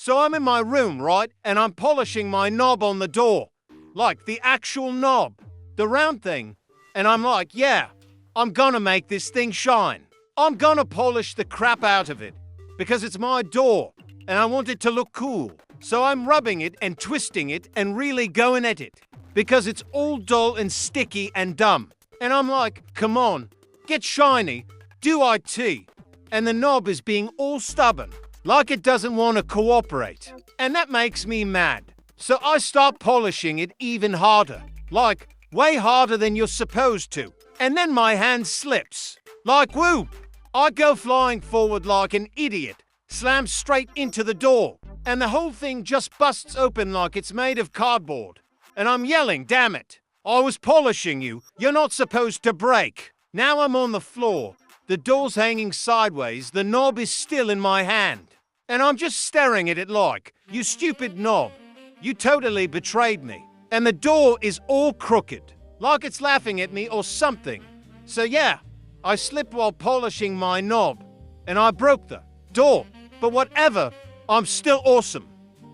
So I'm in my room, right? And I'm polishing my knob on the door. Like the actual knob. The round thing. And I'm like, yeah, I'm gonna make this thing shine. I'm gonna polish the crap out of it. Because it's my door. And I want it to look cool. So I'm rubbing it and twisting it and really going at it. Because it's all dull and sticky and dumb. And I'm like, come on, get shiny, do IT. And the knob is being all stubborn. Like it doesn't want to cooperate. And that makes me mad. So I start polishing it even harder. Like, way harder than you're supposed to. And then my hand slips. Like whoop! I go flying forward like an idiot. Slam straight into the door. And the whole thing just busts open like it's made of cardboard. And I'm yelling, damn it. I was polishing you. You're not supposed to break. Now I'm on the floor. The door's hanging sideways. The knob is still in my hand. And I'm just staring at it like, you stupid knob. You totally betrayed me. And the door is all crooked. Like it's laughing at me or something. So yeah, I slipped while polishing my knob. And I broke the door. But whatever, I'm still awesome.